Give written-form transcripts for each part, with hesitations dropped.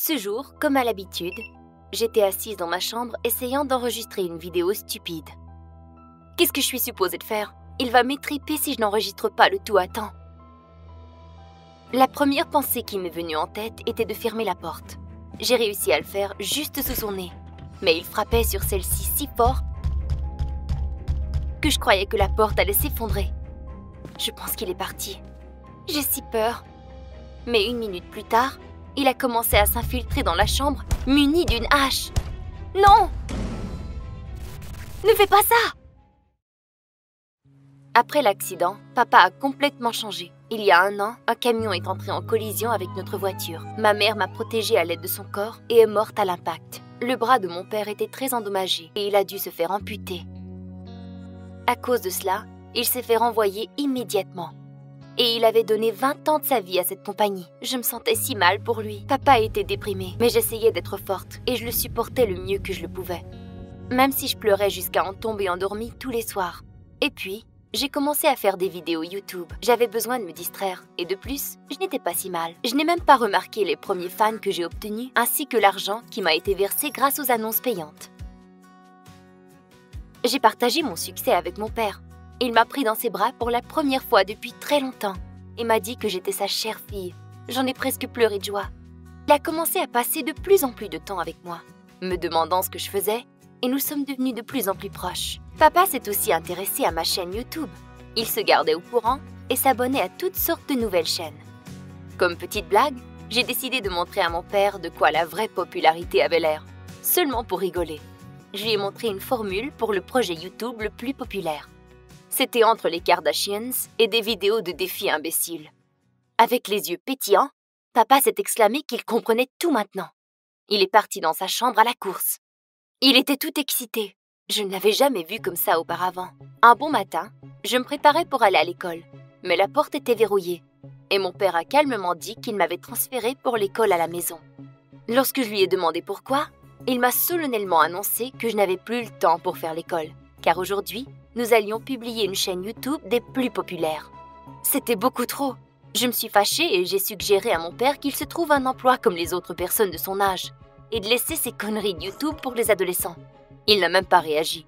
Ce jour, comme à l'habitude, j'étais assise dans ma chambre essayant d'enregistrer une vidéo stupide. Qu'est-ce que je suis supposée de faire? Il va m'étriper si je n'enregistre pas le tout à temps. La première pensée qui m'est venue en tête était de fermer la porte. J'ai réussi à le faire juste sous son nez, mais il frappait sur celle-ci si fort que je croyais que la porte allait s'effondrer. Je pense qu'il est parti. J'ai si peur. Mais 1 minute plus tard, il a commencé à s'infiltrer dans la chambre, muni d'une hache. Non! Ne fais pas ça! Après l'accident, papa a complètement changé. Il y a 1 an, un camion est entré en collision avec notre voiture. Ma mère m'a protégée à l'aide de son corps et est morte à l'impact. Le bras de mon père était très endommagé et il a dû se faire amputer. À cause de cela, il s'est fait renvoyer immédiatement. Et il avait donné 20 ans de sa vie à cette compagnie. Je me sentais si mal pour lui. Papa était déprimé, mais j'essayais d'être forte et je le supportais le mieux que je le pouvais. Même si je pleurais jusqu'à en tomber endormie tous les soirs. Et puis, j'ai commencé à faire des vidéos YouTube. J'avais besoin de me distraire. Et de plus, je n'étais pas si mal. Je n'ai même pas remarqué les premiers fans que j'ai obtenus, ainsi que l'argent qui m'a été versé grâce aux annonces payantes. J'ai partagé mon succès avec mon père. Il m'a pris dans ses bras pour la première fois depuis très longtemps et m'a dit que j'étais sa chère fille. J'en ai presque pleuré de joie. Il a commencé à passer de plus en plus de temps avec moi, me demandant ce que je faisais, et nous sommes devenus de plus en plus proches. Papa s'est aussi intéressé à ma chaîne YouTube. Il se gardait au courant et s'abonnait à toutes sortes de nouvelles chaînes. Comme petite blague, j'ai décidé de montrer à mon père de quoi la vraie popularité avait l'air, seulement pour rigoler. Je lui ai montré une formule pour le projet YouTube le plus populaire. C'était entre les Kardashians et des vidéos de défis imbéciles. Avec les yeux pétillants, papa s'est exclamé qu'il comprenait tout maintenant. Il est parti dans sa chambre à la course. Il était tout excité. Je ne l'avais jamais vu comme ça auparavant. Un bon matin, je me préparais pour aller à l'école, mais la porte était verrouillée et mon père a calmement dit qu'il m'avait transférée pour l'école à la maison. Lorsque je lui ai demandé pourquoi, il m'a solennellement annoncé que je n'avais plus le temps pour faire l'école, car aujourd'hui, nous allions publier une chaîne YouTube des plus populaires. C'était beaucoup trop. Je me suis fâchée et j'ai suggéré à mon père qu'il se trouve un emploi comme les autres personnes de son âge et de laisser ces conneries de YouTube pour les adolescents. Il n'a même pas réagi.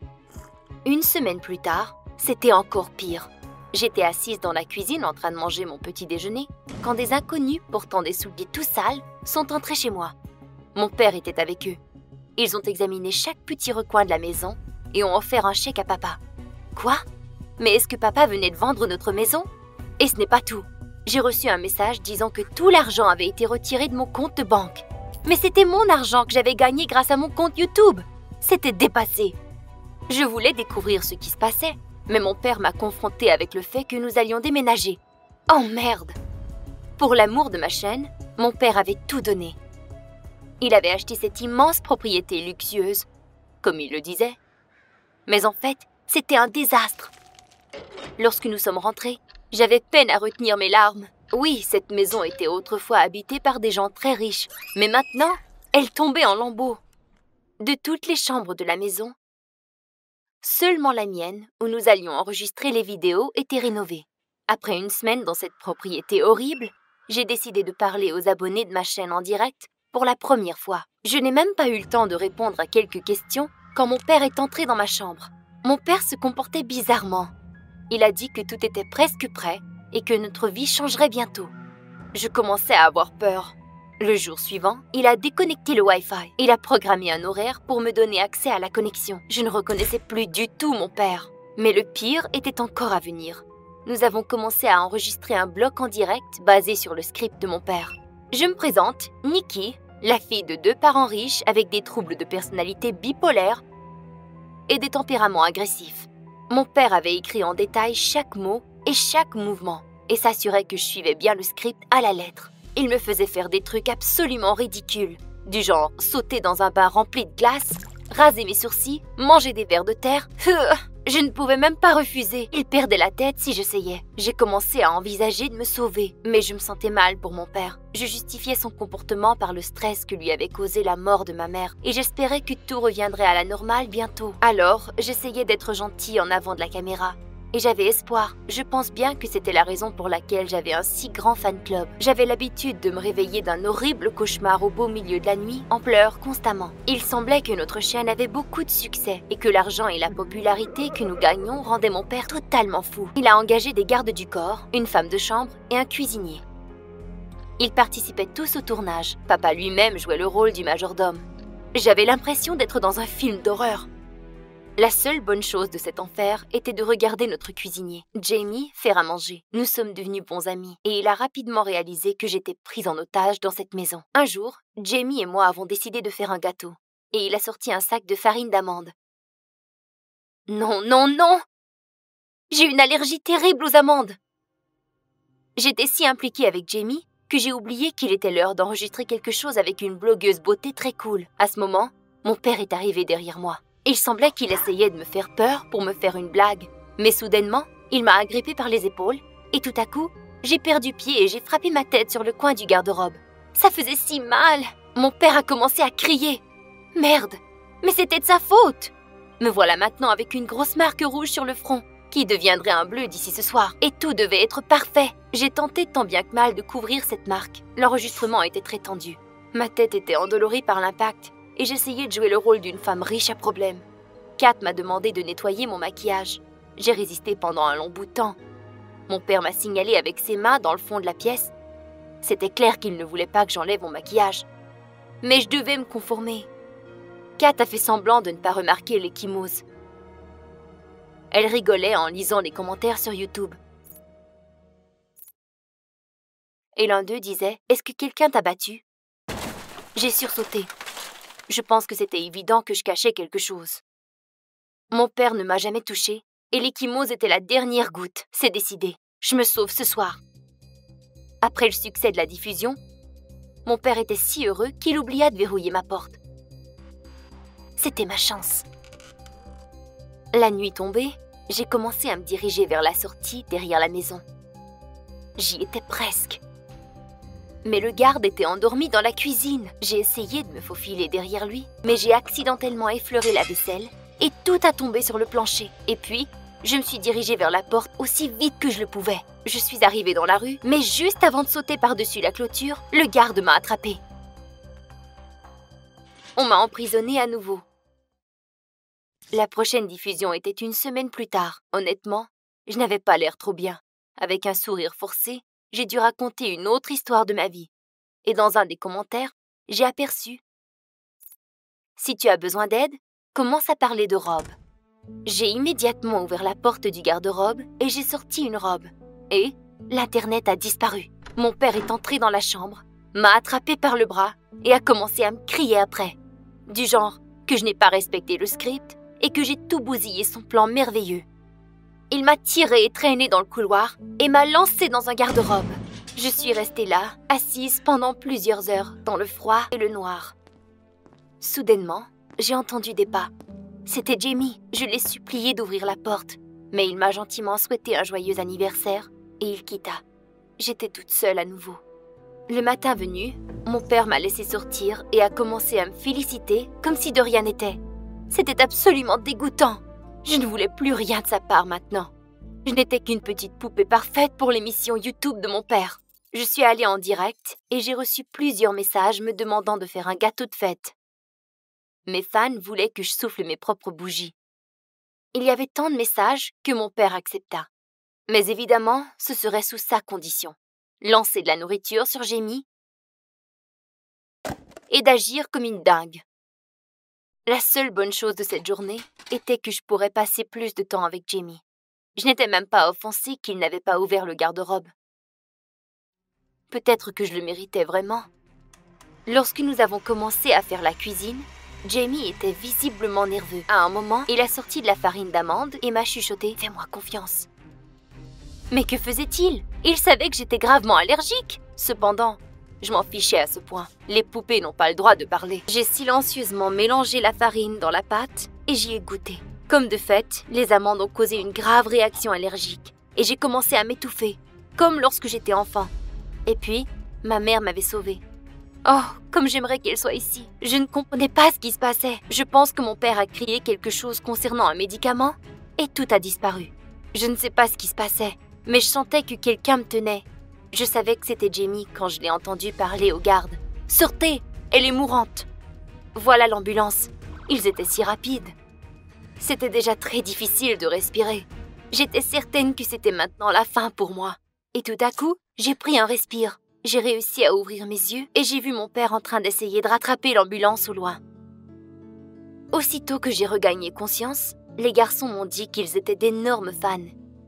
1 semaine plus tard, c'était encore pire. J'étais assise dans la cuisine en train de manger mon petit déjeuner quand des inconnus portant des souliers tout sales sont entrés chez moi. Mon père était avec eux. Ils ont examiné chaque petit recoin de la maison et ont offert un chèque à papa. Quoi? Mais est-ce que papa venait de vendre notre maison? Et ce n'est pas tout. J'ai reçu un message disant que tout l'argent avait été retiré de mon compte de banque. Mais c'était mon argent que j'avais gagné grâce à mon compte YouTube. C'était dépassé. Je voulais découvrir ce qui se passait, mais mon père m'a confrontée avec le fait que nous allions déménager. Oh merde! Pour l'amour de ma chaîne, mon père avait tout donné. Il avait acheté cette immense propriété luxueuse, comme il le disait. Mais en fait, c'était un désastre. Lorsque nous sommes rentrés, j'avais peine à retenir mes larmes. Oui, cette maison était autrefois habitée par des gens très riches, mais maintenant, elle tombait en lambeaux. De toutes les chambres de la maison, seulement la mienne, où nous allions enregistrer les vidéos, était rénovée. Après 1 semaine dans cette propriété horrible, j'ai décidé de parler aux abonnés de ma chaîne en direct pour la première fois. Je n'ai même pas eu le temps de répondre à quelques questions quand mon père est entré dans ma chambre. Mon père se comportait bizarrement. Il a dit que tout était presque prêt et que notre vie changerait bientôt. Je commençais à avoir peur. Le jour suivant, il a déconnecté le Wi-Fi. Il a programmé un horaire pour me donner accès à la connexion. Je ne reconnaissais plus du tout mon père. Mais le pire était encore à venir. Nous avons commencé à enregistrer un bloc en direct basé sur le script de mon père. Je me présente, Nikki, la fille de 2 parents riches avec des troubles de personnalité bipolaires et des tempéraments agressifs. Mon père avait écrit en détail chaque mot et chaque mouvement et s'assurait que je suivais bien le script à la lettre. Il me faisait faire des trucs absolument ridicules, du genre sauter dans un bain rempli de glace, raser mes sourcils, manger des vers de terre. Je ne pouvais même pas refuser. Il perdait la tête si j'essayais. J'ai commencé à envisager de me sauver, mais je me sentais mal pour mon père. Je justifiais son comportement par le stress que lui avait causé la mort de ma mère et j'espérais que tout reviendrait à la normale bientôt. Alors, j'essayais d'être gentille en avant de la caméra. et j'avais espoir. Je pense bien que c'était la raison pour laquelle j'avais un si grand fan club. J'avais l'habitude de me réveiller d'un horrible cauchemar au beau milieu de la nuit, en pleurs constamment. Il semblait que notre chaîne avait beaucoup de succès et que l'argent et la popularité que nous gagnions rendaient mon père totalement fou. Il a engagé des gardes du corps, une femme de chambre et un cuisinier. Ils participaient tous au tournage. Papa lui-même jouait le rôle du majordome. J'avais l'impression d'être dans un film d'horreur. La seule bonne chose de cet enfer était de regarder notre cuisinier, Jamie, faire à manger. Nous sommes devenus bons amis et il a rapidement réalisé que j'étais prise en otage dans cette maison. Un jour, Jamie et moi avons décidé de faire un gâteau et il a sorti un sac de farine d'amande. Non, non, non! J'ai une allergie terrible aux amandes. J'étais si impliquée avec Jamie que j'ai oublié qu'il était l'heure d'enregistrer quelque chose avec une blogueuse beauté très cool. À ce moment, mon père est arrivé derrière moi. Il semblait qu'il essayait de me faire peur pour me faire une blague. Mais soudainement, il m'a agrippée par les épaules et tout à coup, j'ai perdu pied et j'ai frappé ma tête sur le coin du garde-robe. Ça faisait si mal! Mon père a commencé à crier. Merde! Mais c'était de sa faute! Me voilà maintenant avec une grosse marque rouge sur le front, qui deviendrait un bleu d'ici ce soir. Et tout devait être parfait. J'ai tenté tant bien que mal de couvrir cette marque. L'enregistrement était très tendu. Ma tête était endolorie par l'impact. Et j'essayais de jouer le rôle d'une femme riche à problème. Kat m'a demandé de nettoyer mon maquillage. J'ai résisté pendant un long bout de temps. Mon père m'a signalé avec ses mains dans le fond de la pièce. C'était clair qu'il ne voulait pas que j'enlève mon maquillage. Mais je devais me conformer. Kat a fait semblant de ne pas remarquer l'échymose. Elle rigolait en lisant les commentaires sur YouTube. Et l'un d'eux disait « Est-ce que quelqu'un t'a battu ?» J'ai sursauté. Je pense que c'était évident que je cachais quelque chose. Mon père ne m'a jamais touchée et l'échymose était la dernière goutte. C'est décidé. Je me sauve ce soir. Après le succès de la diffusion, mon père était si heureux qu'il oublia de verrouiller ma porte. C'était ma chance. La nuit tombée, j'ai commencé à me diriger vers la sortie derrière la maison. J'y étais presque. Mais le garde était endormi dans la cuisine. J'ai essayé de me faufiler derrière lui, mais j'ai accidentellement effleuré la vaisselle et tout a tombé sur le plancher. Et puis, je me suis dirigée vers la porte aussi vite que je le pouvais. Je suis arrivée dans la rue, mais juste avant de sauter par-dessus la clôture, le garde m'a attrapée. On m'a emprisonnée à nouveau. La prochaine diffusion était une semaine plus tard. Honnêtement, je n'avais pas l'air trop bien. Avec un sourire forcé, j'ai dû raconter une autre histoire de ma vie. Et dans un des commentaires, j'ai aperçu « Si tu as besoin d'aide, commence à parler de robe. » J'ai immédiatement ouvert la porte du garde-robe et j'ai sorti une robe. Et l'Internet a disparu. Mon père est entré dans la chambre, m'a attrapé par le bras et a commencé à me crier après. Du genre que je n'ai pas respecté le script et que j'ai tout bousillé son plan merveilleux. Il m'a tiré et traîné dans le couloir et m'a lancé dans un garde-robe. Je suis restée là, assise pendant plusieurs heures, dans le froid et le noir. Soudainement, j'ai entendu des pas. C'était Jamie. Je l'ai supplié d'ouvrir la porte, mais il m'a gentiment souhaité un joyeux anniversaire et il quitta. J'étais toute seule à nouveau. Le matin venu, mon père m'a laissé sortir et a commencé à me féliciter comme si de rien n'était. C'était absolument dégoûtant. Je ne voulais plus rien de sa part maintenant. Je n'étais qu'une petite poupée parfaite pour l'émission YouTube de mon père. Je suis allée en direct et j'ai reçu plusieurs messages me demandant de faire un gâteau de fête. Mes fans voulaient que je souffle mes propres bougies. Il y avait tant de messages que mon père accepta. Mais évidemment, ce serait sous sa condition. Lancer de la nourriture sur Jamie et d'agir comme une dingue. La seule bonne chose de cette journée était que je pourrais passer plus de temps avec Jamie. Je n'étais même pas offensée qu'il n'avait pas ouvert le garde-robe. Peut-être que je le méritais vraiment. Lorsque nous avons commencé à faire la cuisine, Jamie était visiblement nerveux. À un moment, il a sorti de la farine d'amande et m'a chuchoté « Fais-moi confiance ». Mais que faisait-il? Il savait que j'étais gravement allergique. Cependant, je m'en fichais à ce point. Les poupées n'ont pas le droit de parler. J'ai silencieusement mélangé la farine dans la pâte et j'y ai goûté. Comme de fait, les amandes ont causé une grave réaction allergique et j'ai commencé à m'étouffer, comme lorsque j'étais enfant. Et puis, ma mère m'avait sauvée. Oh, comme j'aimerais qu'elle soit ici. Je ne comprenais pas ce qui se passait. Je pense que mon père a crié quelque chose concernant un médicament et tout a disparu. Je ne sais pas ce qui se passait, mais je sentais que quelqu'un me tenait. Je savais que c'était Jamie quand je l'ai entendu parler aux gardes. « Sortez, elle est mourante !» Voilà l'ambulance. Ils étaient si rapides. C'était déjà très difficile de respirer. J'étais certaine que c'était maintenant la fin pour moi. Et tout à coup, j'ai pris un respire. J'ai réussi à ouvrir mes yeux et j'ai vu mon père en train d'essayer de rattraper l'ambulance au loin. Aussitôt que j'ai regagné conscience, les garçons m'ont dit qu'ils étaient d'énormes fans.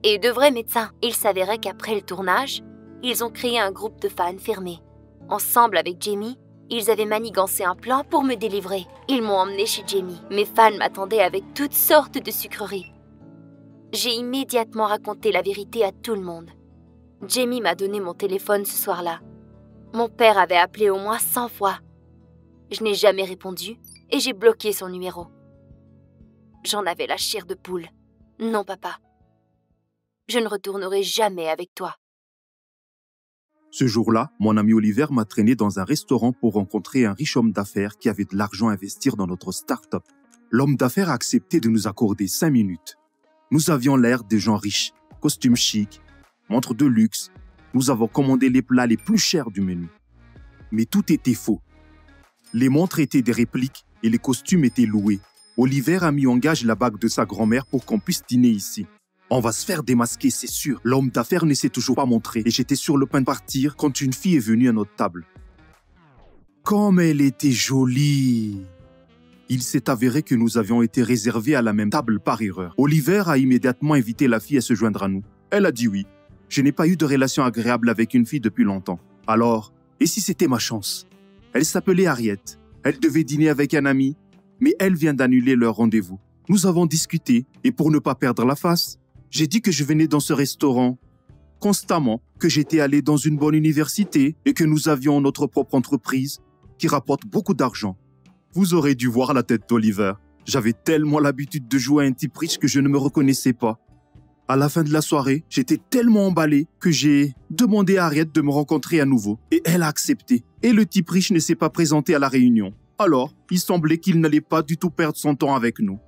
Et de vrais médecins. Il s'avérait qu'après le tournage, ils ont créé un groupe de fans fermé. Ensemble avec Jamie, ils avaient manigancé un plan pour me délivrer. Ils m'ont emmené chez Jamie. Mes fans m'attendaient avec toutes sortes de sucreries. J'ai immédiatement raconté la vérité à tout le monde. Jamie m'a donné mon téléphone ce soir-là. Mon père avait appelé au moins 100 fois. Je n'ai jamais répondu et j'ai bloqué son numéro. J'en avais la chair de poule. Non, papa. Je ne retournerai jamais avec toi. Ce jour-là, mon ami Oliver m'a traîné dans un restaurant pour rencontrer un riche homme d'affaires qui avait de l'argent à investir dans notre start-up. L'homme d'affaires a accepté de nous accorder 5 minutes. Nous avions l'air des gens riches, costumes chics, montres de luxe. Nous avons commandé les plats les plus chers du menu. Mais tout était faux. Les montres étaient des répliques et les costumes étaient loués. Oliver a mis en gage la bague de sa grand-mère pour qu'on puisse dîner ici. On va se faire démasquer, c'est sûr. L'homme d'affaires ne s'est toujours pas montré et j'étais sur le point de partir quand une fille est venue à notre table. Comme elle était jolie! Il s'est avéré que nous avions été réservés à la même table par erreur. Oliver a immédiatement invité la fille à se joindre à nous. Elle a dit oui. Je n'ai pas eu de relation agréable avec une fille depuis longtemps. Alors, et si c'était ma chance? Elle s'appelait Harriet. Elle devait dîner avec un ami, mais elle vient d'annuler leur rendez-vous. Nous avons discuté et pour ne pas perdre la face, j'ai dit que je venais dans ce restaurant constamment, que j'étais allé dans une bonne université et que nous avions notre propre entreprise qui rapporte beaucoup d'argent. Vous aurez dû voir la tête d'Oliver. J'avais tellement l'habitude de jouer à un type riche que je ne me reconnaissais pas. À la fin de la soirée, j'étais tellement emballé que j'ai demandé à Harriet de me rencontrer à nouveau. Et elle a accepté. Et le type riche ne s'est pas présenté à la réunion. Alors, il semblait qu'il n'allait pas du tout perdre son temps avec nous.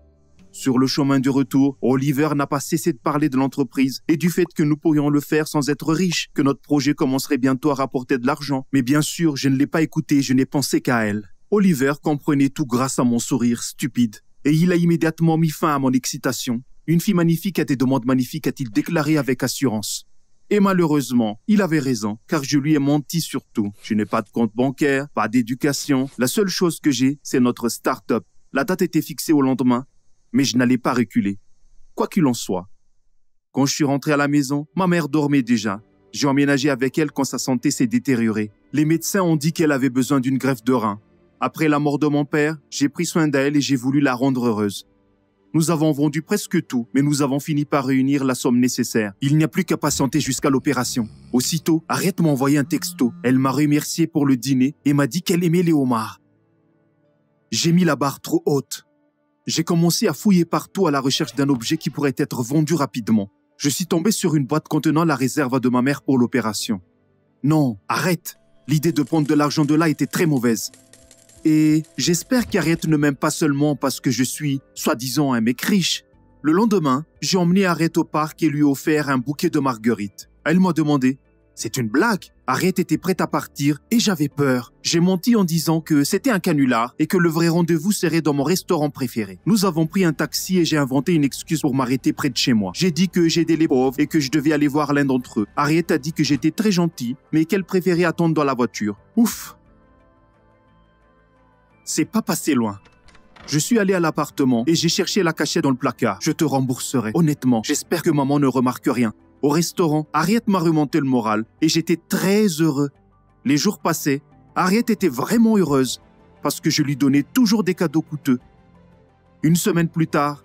Sur le chemin du retour, Oliver n'a pas cessé de parler de l'entreprise et du fait que nous pourrions le faire sans être riches, que notre projet commencerait bientôt à rapporter de l'argent. Mais bien sûr, je ne l'ai pas écouté, je n'ai pensé qu'à elle. Oliver comprenait tout grâce à mon sourire stupide et il a immédiatement mis fin à mon excitation. Une fille magnifique a des demandes magnifiques, a-t-il déclaré avec assurance. Et malheureusement, il avait raison, car je lui ai menti sur tout. Je n'ai pas de compte bancaire, pas d'éducation. La seule chose que j'ai, c'est notre start-up. La date était fixée au lendemain, mais je n'allais pas reculer. Quoi qu'il en soit. Quand je suis rentré à la maison, ma mère dormait déjà. J'ai emménagé avec elle quand sa santé s'est détériorée. Les médecins ont dit qu'elle avait besoin d'une greffe de rein. Après la mort de mon père, j'ai pris soin d'elle et j'ai voulu la rendre heureuse. Nous avons vendu presque tout, mais nous avons fini par réunir la somme nécessaire. Il n'y a plus qu'à patienter jusqu'à l'opération. Aussitôt, Harriet m'a envoyé un texto. Elle m'a remercié pour le dîner et m'a dit qu'elle aimait les homards. J'ai mis la barre trop haute. J'ai commencé à fouiller partout à la recherche d'un objet qui pourrait être vendu rapidement. Je suis tombé sur une boîte contenant la réserve de ma mère pour l'opération. Non, arrête! L'idée de prendre de l'argent de là était très mauvaise. Et j'espère qu'Harriet ne m'aime pas seulement parce que je suis, soi-disant, un mec riche. Le lendemain, j'ai emmené Harriet au parc et lui ai offert un bouquet de marguerites. Elle m'a demandé « C'est une blague ?» Harriet était prête à partir et j'avais peur. J'ai menti en disant que c'était un canular et que le vrai rendez-vous serait dans mon restaurant préféré. Nous avons pris un taxi et j'ai inventé une excuse pour m'arrêter près de chez moi. J'ai dit que j'aidais les pauvres et que je devais aller voir l'un d'entre eux. Harriet a dit que j'étais très gentil, mais qu'elle préférait attendre dans la voiture. Ouf! C'est pas passé loin. Je suis allé à l'appartement et j'ai cherché la cachette dans le placard. Je te rembourserai. Honnêtement, j'espère que maman ne remarque rien. Au restaurant, Harriet m'a remonté le moral et j'étais très heureux. Les jours passaient, Harriet était vraiment heureuse parce que je lui donnais toujours des cadeaux coûteux. Une semaine plus tard,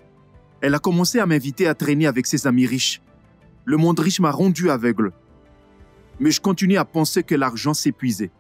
elle a commencé à m'inviter à traîner avec ses amis riches. Le monde riche m'a rendu aveugle. Mais je continuais à penser que l'argent s'épuisait.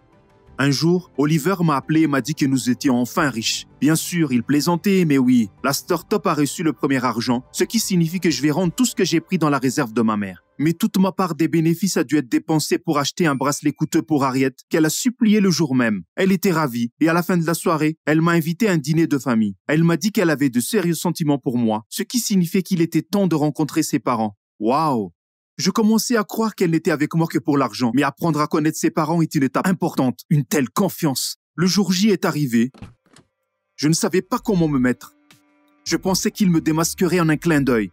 Un jour, Oliver m'a appelé et m'a dit que nous étions enfin riches. Bien sûr, il plaisantait, mais oui, la start-up a reçu le premier argent, ce qui signifie que je vais rendre tout ce que j'ai pris dans la réserve de ma mère. Mais toute ma part des bénéfices a dû être dépensée pour acheter un bracelet coûteux pour Harriet, qu'elle a supplié le jour même. Elle était ravie, et à la fin de la soirée, elle m'a invité à un dîner de famille. Elle m'a dit qu'elle avait de sérieux sentiments pour moi, ce qui signifiait qu'il était temps de rencontrer ses parents. Waouh! Je commençais à croire qu'elle n'était avec moi que pour l'argent, mais apprendre à connaître ses parents est une étape importante. Une telle confiance. Le jour J est arrivé. Je ne savais pas comment me mettre. Je pensais qu'il me démasquerait en un clin d'œil.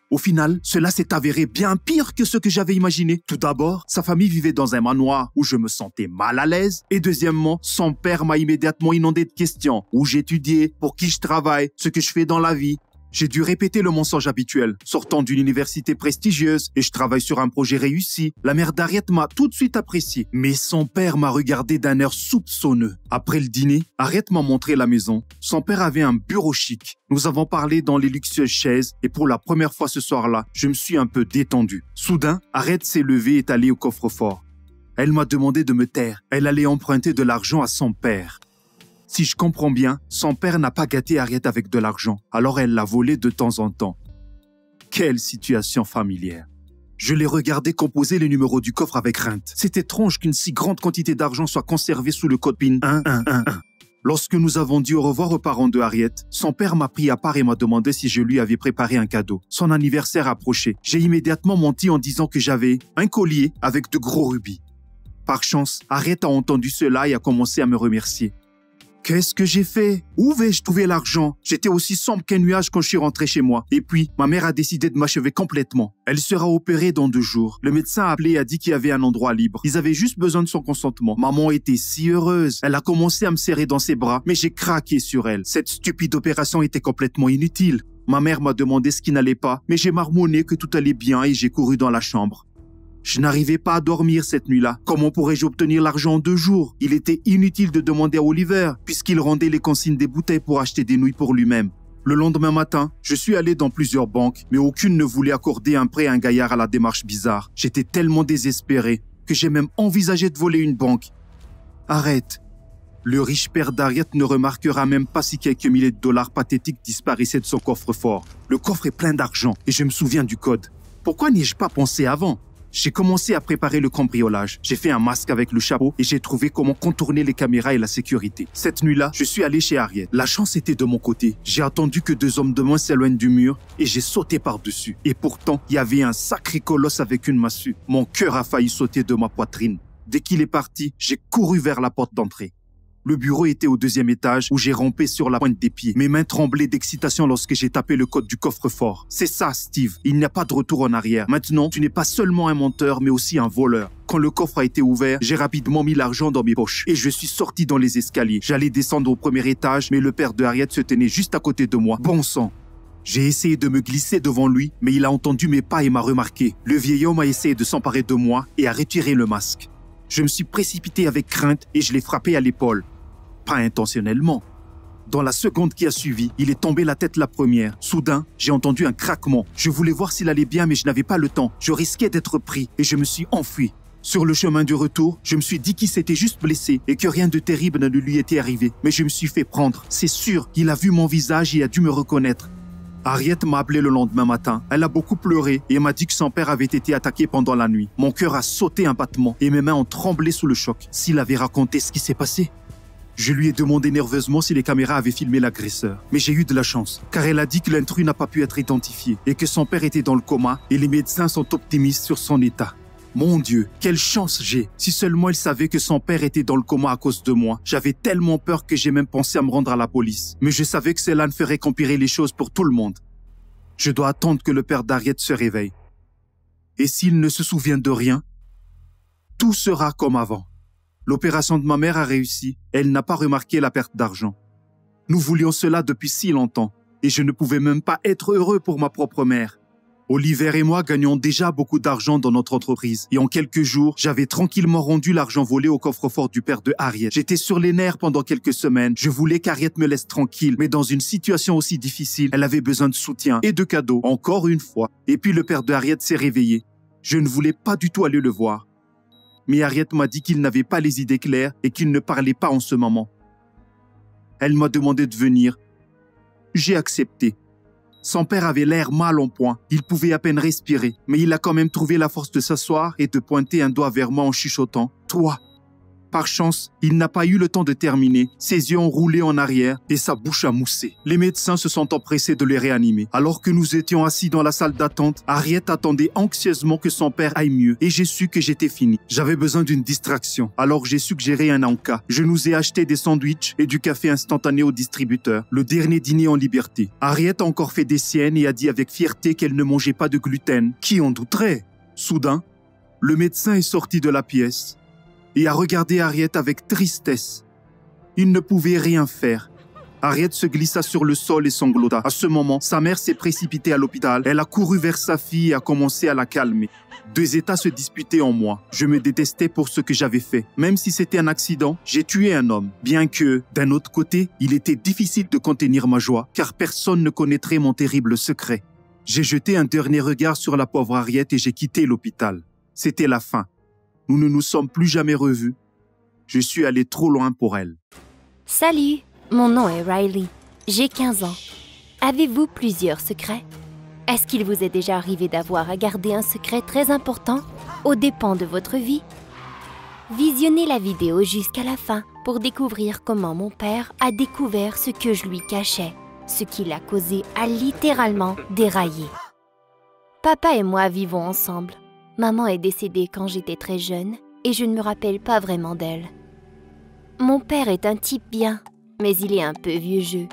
Au final, cela s'est avéré bien pire que ce que j'avais imaginé. Tout d'abord, sa famille vivait dans un manoir où je me sentais mal à l'aise. Et deuxièmement, son père m'a immédiatement inondé de questions. Où j'étudiais, pour qui je travaille, ce que je fais dans la vie. J'ai dû répéter le mensonge habituel. Sortant d'une université prestigieuse et je travaille sur un projet réussi, la mère d'Harriet m'a tout de suite apprécié. Mais son père m'a regardé d'un air soupçonneux. Après le dîner, Harriet m'a montré la maison. Son père avait un bureau chic. Nous avons parlé dans les luxueuses chaises et pour la première fois ce soir-là, je me suis un peu détendu. Soudain, Harriet s'est levée et est allée au coffre-fort. Elle m'a demandé de me taire. Elle allait emprunter de l'argent à son père. Si je comprends bien, son père n'a pas gâté Harriet avec de l'argent, alors elle l'a volé de temps en temps. Quelle situation familière. Je l'ai regardé composer les numéros du coffre avec crainte. C'est étrange qu'une si grande quantité d'argent soit conservée sous le code PIN 1111. Lorsque nous avons dit au revoir aux parents de Harriet, son père m'a pris à part et m'a demandé si je lui avais préparé un cadeau. Son anniversaire approchait. J'ai immédiatement menti en disant que j'avais un collier avec de gros rubis. Par chance, Harriet a entendu cela et a commencé à me remercier. Qu'est-ce que j'ai fait? Où vais-je trouver l'argent? J'étais aussi sombre qu'un nuage quand je suis rentré chez moi. Et puis, ma mère a décidé de m'achever complètement. Elle sera opérée dans 2 jours. Le médecin a appelé et a dit qu'il y avait un endroit libre. Ils avaient juste besoin de son consentement. Maman était si heureuse. Elle a commencé à me serrer dans ses bras, mais j'ai craqué sur elle. Cette stupide opération était complètement inutile. Ma mère m'a demandé ce qui n'allait pas, mais j'ai marmonné que tout allait bien et j'ai couru dans la chambre. Je n'arrivais pas à dormir cette nuit-là. Comment pourrais-je obtenir l'argent en 2 jours? Il était inutile de demander à Oliver, puisqu'il rendait les consignes des bouteilles pour acheter des nouilles pour lui-même. Le lendemain matin, je suis allé dans plusieurs banques, mais aucune ne voulait accorder un prêt à un gaillard à la démarche bizarre. J'étais tellement désespéré que j'ai même envisagé de voler une banque. Arrête. Le riche père d'Harriet ne remarquera même pas si quelques milliers de dollars pathétiques disparaissaient de son coffre-fort. Le coffre est plein d'argent et je me souviens du code. Pourquoi n'y ai-je pas pensé avant? J'ai commencé à préparer le cambriolage. J'ai fait un masque avec le chapeau et j'ai trouvé comment contourner les caméras et la sécurité. Cette nuit-là, je suis allé chez Harriet. La chance était de mon côté. J'ai attendu que 2 hommes de moins s'éloignent du mur et j'ai sauté par-dessus. Et pourtant, il y avait un sacré colosse avec une massue. Mon cœur a failli sauter de ma poitrine. Dès qu'il est parti, j'ai couru vers la porte d'entrée. Le bureau était au 2e étage où j'ai rampé sur la pointe des pieds. Mes mains tremblaient d'excitation lorsque j'ai tapé le code du coffre-fort. C'est ça, Steve. Il n'y a pas de retour en arrière. Maintenant, tu n'es pas seulement un menteur, mais aussi un voleur. Quand le coffre a été ouvert, j'ai rapidement mis l'argent dans mes poches et je suis sorti dans les escaliers. J'allais descendre au 1er étage, mais le père de Harriet se tenait juste à côté de moi. Bon sang! J'ai essayé de me glisser devant lui, mais il a entendu mes pas et m'a remarqué. Le vieil homme a essayé de s'emparer de moi et a retiré le masque. Je me suis précipité avec crainte et je l'ai frappé à l'épaule. Pas intentionnellement. Dans la seconde qui a suivi, il est tombé la tête la première. Soudain, j'ai entendu un craquement. Je voulais voir s'il allait bien, mais je n'avais pas le temps. Je risquais d'être pris et je me suis enfui. Sur le chemin du retour, je me suis dit qu'il s'était juste blessé et que rien de terrible ne lui était arrivé. Mais je me suis fait prendre. C'est sûr qu'il a vu mon visage et a dû me reconnaître. Harriet m'a appelé le lendemain matin. Elle a beaucoup pleuré et m'a dit que son père avait été attaqué pendant la nuit. Mon cœur a sauté un battement et mes mains ont tremblé sous le choc. S'il avait raconté ce qui s'est passé. Je lui ai demandé nerveusement si les caméras avaient filmé l'agresseur. Mais j'ai eu de la chance, car elle a dit que l'intrus n'a pas pu être identifié et que son père était dans le coma et les médecins sont optimistes sur son état. Mon Dieu, quelle chance j'ai! Si seulement il savait que son père était dans le coma à cause de moi. J'avais tellement peur que j'ai même pensé à me rendre à la police. Mais je savais que cela ne ferait qu'empirer les choses pour tout le monde. Je dois attendre que le père d'Harriet se réveille. Et s'il ne se souvient de rien, tout sera comme avant. L'opération de ma mère a réussi. Elle n'a pas remarqué la perte d'argent. Nous voulions cela depuis si longtemps et je ne pouvais même pas être heureux pour ma propre mère. Oliver et moi gagnions déjà beaucoup d'argent dans notre entreprise et en quelques jours, j'avais tranquillement rendu l'argent volé au coffre-fort du père de Harriet. J'étais sur les nerfs pendant quelques semaines. Je voulais qu'Harriet me laisse tranquille, mais dans une situation aussi difficile, elle avait besoin de soutien et de cadeaux, encore une fois. Et puis le père de Harriet s'est réveillé. Je ne voulais pas du tout aller le voir. Mais Harriet m'a dit qu'il n'avait pas les idées claires et qu'il ne parlait pas en ce moment. Elle m'a demandé de venir. J'ai accepté. Son père avait l'air mal en point. Il pouvait à peine respirer, mais il a quand même trouvé la force de s'asseoir et de pointer un doigt vers moi en chuchotant « Toi !» Par chance, il n'a pas eu le temps de terminer. Ses yeux ont roulé en arrière et sa bouche a moussé. Les médecins se sont empressés de les réanimer. Alors que nous étions assis dans la salle d'attente, Harriet attendait anxieusement que son père aille mieux et j'ai su que j'étais fini. J'avais besoin d'une distraction, alors j'ai suggéré un encas. Je nous ai acheté des sandwichs et du café instantané au distributeur. Le dernier dîner en liberté. Harriet a encore fait des siennes et a dit avec fierté qu'elle ne mangeait pas de gluten. Qui en douterait? Soudain, le médecin est sorti de la pièce et a regardé Harriet avec tristesse. Il ne pouvait rien faire. Harriet se glissa sur le sol et sanglota. À ce moment, sa mère s'est précipitée à l'hôpital. Elle a couru vers sa fille et a commencé à la calmer. Deux états se disputaient en moi. Je me détestais pour ce que j'avais fait. Même si c'était un accident, j'ai tué un homme. Bien que, d'un autre côté, il était difficile de contenir ma joie, car personne ne connaîtrait mon terrible secret. J'ai jeté un dernier regard sur la pauvre Harriet et j'ai quitté l'hôpital. C'était la fin. Nous ne nous sommes plus jamais revus. Je suis allé trop loin pour elle. Salut, mon nom est Riley. J'ai 15 ans. Avez-vous plusieurs secrets? Est-ce qu'il vous est déjà arrivé d'avoir à garder un secret très important aux dépens de votre vie? Visionnez la vidéo jusqu'à la fin pour découvrir comment mon père a découvert ce que je lui cachais, ce qui l'a causé à littéralement dérailler. Papa et moi vivons ensemble. Maman est décédée quand j'étais très jeune et je ne me rappelle pas vraiment d'elle. Mon père est un type bien, mais il est un peu vieux jeu.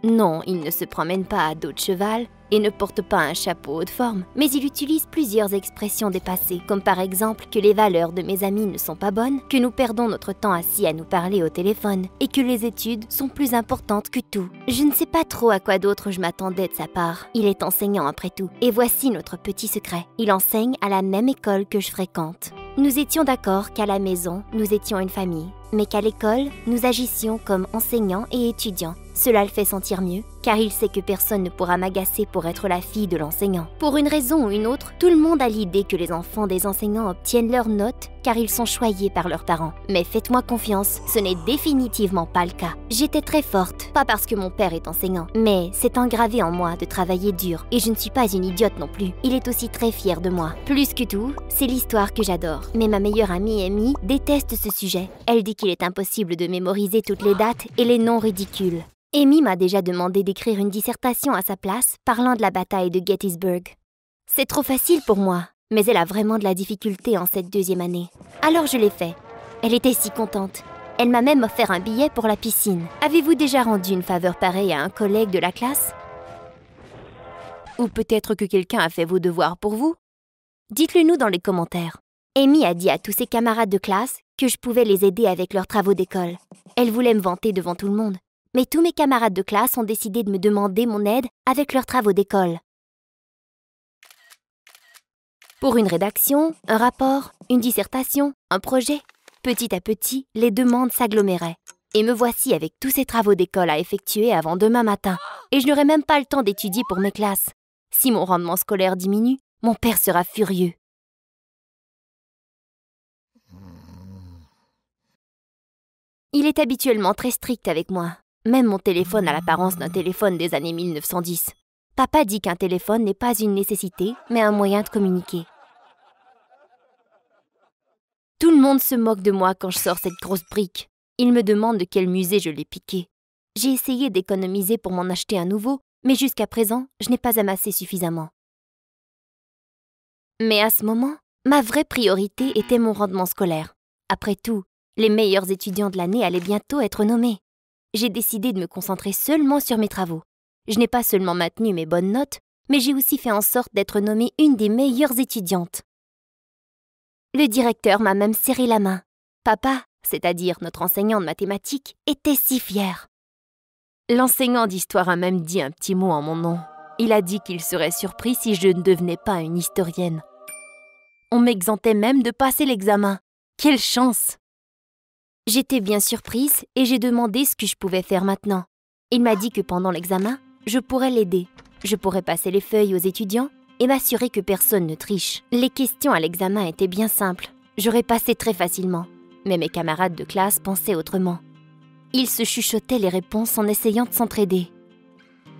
Non, il ne se promène pas à dos de cheval et ne porte pas un chapeau haut de forme, mais il utilise plusieurs expressions dépassées, comme par exemple que les valeurs de mes amis ne sont pas bonnes, que nous perdons notre temps assis à nous parler au téléphone et que les études sont plus importantes que tout. Je ne sais pas trop à quoi d'autre je m'attendais de sa part. Il est enseignant après tout. Et voici notre petit secret. Il enseigne à la même école que je fréquente. Nous étions d'accord qu'à la maison, nous étions une famille, mais qu'à l'école, nous agissions comme enseignants et étudiants. Cela le fait sentir mieux, car il sait que personne ne pourra m'agacer pour être la fille de l'enseignant. Pour une raison ou une autre, tout le monde a l'idée que les enfants des enseignants obtiennent leurs notes car ils sont choyés par leurs parents. Mais faites-moi confiance, ce n'est définitivement pas le cas. J'étais très forte, pas parce que mon père est enseignant, mais c'est engravé en moi de travailler dur, et je ne suis pas une idiote non plus. Il est aussi très fier de moi. Plus que tout, c'est l'histoire que j'adore. Mais ma meilleure amie Amy déteste ce sujet. Elle dit qu'il est impossible de mémoriser toutes les dates et les noms ridicules. Amy m'a déjà demandé d'écrire une dissertation à sa place parlant de la bataille de Gettysburg. C'est trop facile pour moi, mais elle a vraiment de la difficulté en cette deuxième année. Alors je l'ai fait. Elle était si contente. Elle m'a même offert un billet pour la piscine. Avez-vous déjà rendu une faveur pareille à un collègue de la classe? Ou peut-être que quelqu'un a fait vos devoirs pour vous? Dites-le nous dans les commentaires. Amy a dit à tous ses camarades de classe que je pouvais les aider avec leurs travaux d'école. Elle voulait me vanter devant tout le monde. Mais tous mes camarades de classe ont décidé de me demander mon aide avec leurs travaux d'école. Pour une rédaction, un rapport, une dissertation, un projet, petit à petit, les demandes s'aggloméraient. Et me voici avec tous ces travaux d'école à effectuer avant demain matin. Et je n'aurai même pas le temps d'étudier pour mes classes. Si mon rendement scolaire diminue, mon père sera furieux. Il est habituellement très strict avec moi. Même mon téléphone a l'apparence d'un téléphone des années 1910. Papa dit qu'un téléphone n'est pas une nécessité, mais un moyen de communiquer. Tout le monde se moque de moi quand je sors cette grosse brique. Il me demande de quel musée je l'ai piqué. J'ai essayé d'économiser pour m'en acheter un nouveau, mais jusqu'à présent, je n'ai pas amassé suffisamment. Mais à ce moment, ma vraie priorité était mon rendement scolaire. Après tout, les meilleurs étudiants de l'année allaient bientôt être nommés. J'ai décidé de me concentrer seulement sur mes travaux. Je n'ai pas seulement maintenu mes bonnes notes, mais j'ai aussi fait en sorte d'être nommée une des meilleures étudiantes. Le directeur m'a même serré la main. Papa, c'est-à-dire notre enseignant de mathématiques, était si fier. L'enseignant d'histoire a même dit un petit mot en mon nom. Il a dit qu'il serait surpris si je ne devenais pas une historienne. On m'exemptait même de passer l'examen. Quelle chance! J'étais bien surprise et j'ai demandé ce que je pouvais faire maintenant. Il m'a dit que pendant l'examen, je pourrais l'aider. Je pourrais passer les feuilles aux étudiants et m'assurer que personne ne triche. Les questions à l'examen étaient bien simples. J'aurais passé très facilement. Mais mes camarades de classe pensaient autrement. Ils se chuchotaient les réponses en essayant de s'entraider.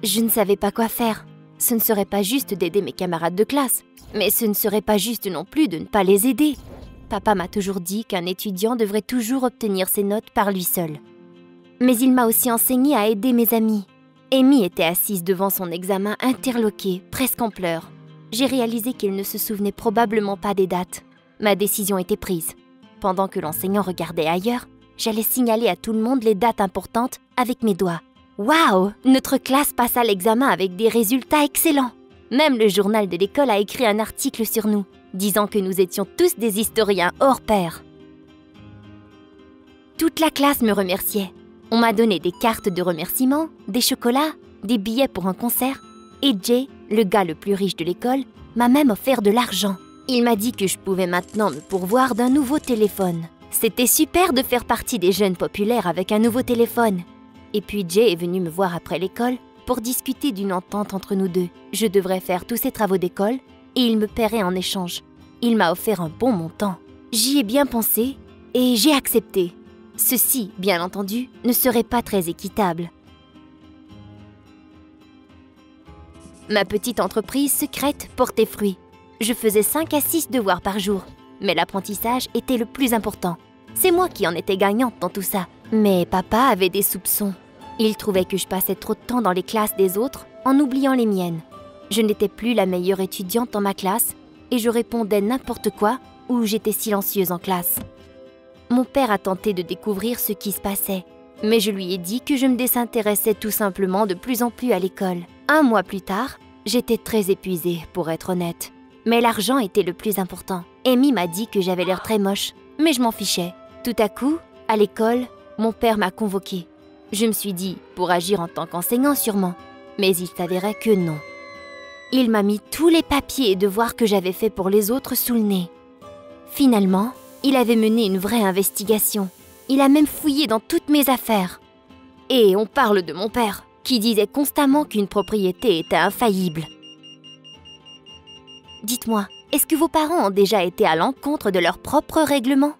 Je ne savais pas quoi faire. Ce ne serait pas juste d'aider mes camarades de classe, mais ce ne serait pas juste non plus de ne pas les aider. Papa m'a toujours dit qu'un étudiant devrait toujours obtenir ses notes par lui seul. Mais il m'a aussi enseigné à aider mes amis. Amy était assise devant son examen interloquée, presque en pleurs. J'ai réalisé qu'il ne se souvenait probablement pas des dates. Ma décision était prise. Pendant que l'enseignant regardait ailleurs, j'allais signaler à tout le monde les dates importantes avec mes doigts. Waouh! Notre classe passa l'examen avec des résultats excellents. Même le journal de l'école a écrit un article sur nous, disant que nous étions tous des historiens hors pair. Toute la classe me remerciait. On m'a donné des cartes de remerciement, des chocolats, des billets pour un concert. Et Jay, le gars le plus riche de l'école, m'a même offert de l'argent. Il m'a dit que je pouvais maintenant me pourvoir d'un nouveau téléphone. C'était super de faire partie des jeunes populaires avec un nouveau téléphone. Et puis Jay est venu me voir après l'école pour discuter d'une entente entre nous deux. Je devrais faire tous ses travaux d'école et il me paierait en échange. Il m'a offert un bon montant. J'y ai bien pensé et j'ai accepté. Ceci, bien entendu, ne serait pas très équitable. Ma petite entreprise secrète portait fruit. Je faisais 5 à 6 devoirs par jour, mais l'apprentissage était le plus important. C'est moi qui en étais gagnante dans tout ça. Mais papa avait des soupçons. Il trouvait que je passais trop de temps dans les classes des autres en oubliant les miennes. Je n'étais plus la meilleure étudiante dans ma classe et je répondais n'importe quoi ou j'étais silencieuse en classe. Mon père a tenté de découvrir ce qui se passait, mais je lui ai dit que je me désintéressais tout simplement de plus en plus à l'école. 1 mois plus tard, j'étais très épuisée, pour être honnête. Mais l'argent était le plus important. Amy m'a dit que j'avais l'air très moche, mais je m'en fichais. Tout à coup, à l'école, mon père m'a convoquée. Je me suis dit, pour agir en tant qu'enseignant sûrement, mais il s'avérait que non. Il m'a mis tous les papiers et devoirs que j'avais faits pour les autres sous le nez. Finalement, il avait mené une vraie investigation. Il a même fouillé dans toutes mes affaires. Et on parle de mon père, qui disait constamment qu'une propriété était infaillible. Dites-moi, est-ce que vos parents ont déjà été à l'encontre de leurs propres règlements?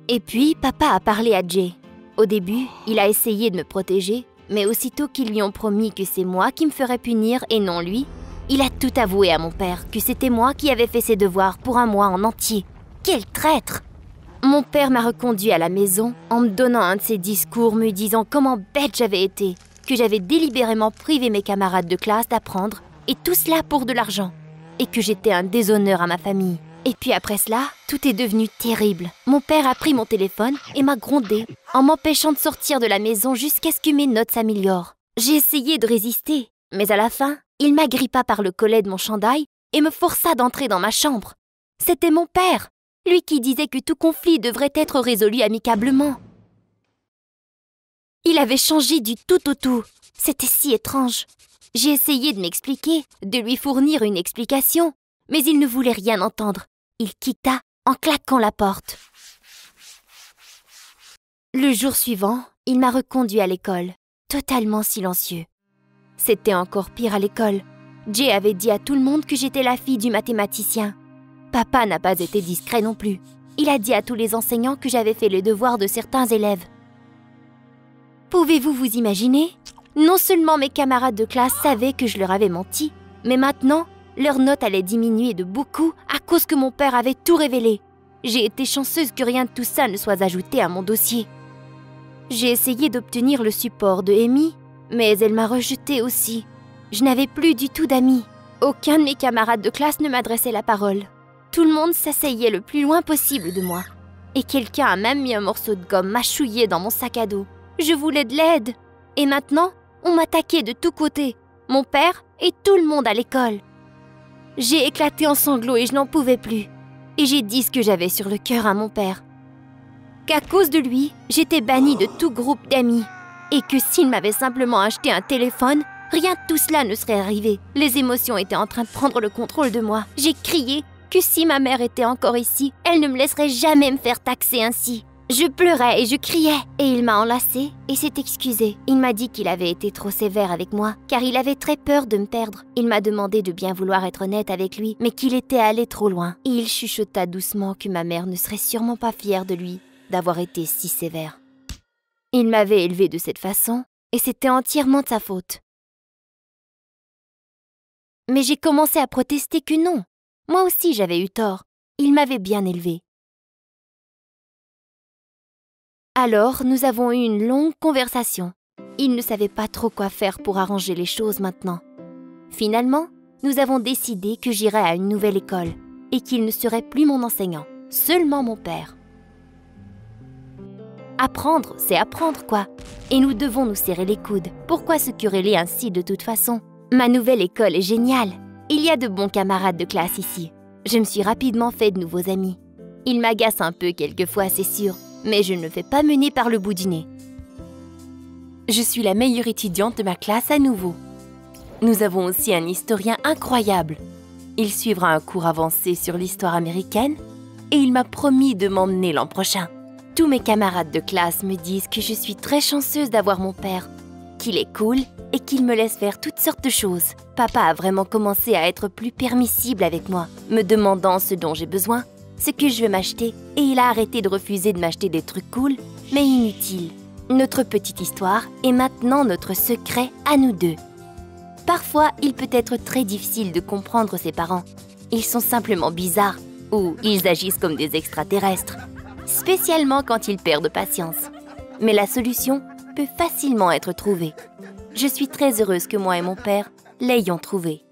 Et puis, papa a parlé à Jay. Au début, il a essayé de me protéger, mais aussitôt qu'ils lui ont promis que c'est moi qui me ferais punir et non lui, il a tout avoué à mon père que c'était moi qui avais fait ses devoirs pour 1 mois en entier. Quel traître! Mon père m'a reconduit à la maison en me donnant un de ses discours me disant comment bête j'avais été, que j'avais délibérément privé mes camarades de classe d'apprendre, et tout cela pour de l'argent, et que j'étais un déshonneur à ma famille. Et puis après cela, tout est devenu terrible. Mon père a pris mon téléphone et m'a grondé en m'empêchant de sortir de la maison jusqu'à ce que mes notes s'améliorent. J'ai essayé de résister, mais à la fin, il m'agrippa par le collet de mon chandail et me força d'entrer dans ma chambre. C'était mon père, lui qui disait que tout conflit devrait être résolu amicablement. Il avait changé du tout au tout. C'était si étrange. J'ai essayé de m'expliquer, de lui fournir une explication, mais il ne voulait rien entendre. Il quitta en claquant la porte. Le jour suivant, il m'a reconduit à l'école, totalement silencieux. C'était encore pire à l'école. Jay avait dit à tout le monde que j'étais la fille du mathématicien. Papa n'a pas été discret non plus. Il a dit à tous les enseignants que j'avais fait les devoirs de certains élèves. Pouvez-vous vous imaginer? Non seulement mes camarades de classe savaient que je leur avais menti, mais maintenant, leurs notes allaient diminuer de beaucoup à cause que mon père avait tout révélé. J'ai été chanceuse que rien de tout ça ne soit ajouté à mon dossier. J'ai essayé d'obtenir le support de Amy, mais elle m'a rejetée aussi. Je n'avais plus du tout d'amis. Aucun de mes camarades de classe ne m'adressait la parole. Tout le monde s'asseyait le plus loin possible de moi. Et quelqu'un a même mis un morceau de gomme mâchouillé dans mon sac à dos. Je voulais de l'aide. Et maintenant, on m'attaquait de tous côtés. Mon père et tout le monde à l'école. J'ai éclaté en sanglots et je n'en pouvais plus. Et j'ai dit ce que j'avais sur le cœur à mon père. Qu'à cause de lui, j'étais bannie de tout groupe d'amis. Et que s'il m'avait simplement acheté un téléphone, rien de tout cela ne serait arrivé. Les émotions étaient en train de prendre le contrôle de moi. J'ai crié que si ma mère était encore ici, elle ne me laisserait jamais me faire taxer ainsi. Je pleurais et je criais. Et il m'a enlacée et s'est excusé. Il m'a dit qu'il avait été trop sévère avec moi, car il avait très peur de me perdre. Il m'a demandé de bien vouloir être honnête avec lui, mais qu'il était allé trop loin. Et il chuchota doucement que ma mère ne serait sûrement pas fière de lui d'avoir été si sévère. Il m'avait élevée de cette façon, et c'était entièrement de sa faute. Mais j'ai commencé à protester que non. Moi aussi j'avais eu tort. Il m'avait bien élevée. Alors, nous avons eu une longue conversation. Il ne savait pas trop quoi faire pour arranger les choses maintenant. Finalement, nous avons décidé que j'irais à une nouvelle école et qu'il ne serait plus mon enseignant, seulement mon père. Apprendre, c'est apprendre quoi. Et nous devons nous serrer les coudes. Pourquoi se quereller ainsi de toute façon? Ma nouvelle école est géniale. Il y a de bons camarades de classe ici. Je me suis rapidement fait de nouveaux amis. Ils m'agacent un peu quelquefois, c'est sûr, mais je ne me fais pas mener par le bout du nez. Je suis la meilleure étudiante de ma classe à nouveau. Nous avons aussi un historien incroyable. Il suivra un cours avancé sur l'histoire américaine et il m'a promis de m'emmener l'an prochain. Tous mes camarades de classe me disent que je suis très chanceuse d'avoir mon père, qu'il est cool et qu'il me laisse faire toutes sortes de choses. Papa a vraiment commencé à être plus permissible avec moi, me demandant ce dont j'ai besoin, ce que je veux m'acheter, et il a arrêté de refuser de m'acheter des trucs cool, mais inutiles. Notre petite histoire est maintenant notre secret à nous deux. Parfois, il peut être très difficile de comprendre ses parents. Ils sont simplement bizarres, ou ils agissent comme des extraterrestres, spécialement quand ils perdent patience. Mais la solution peut facilement être trouvée. Je suis très heureuse que moi et mon père l'ayons trouvée.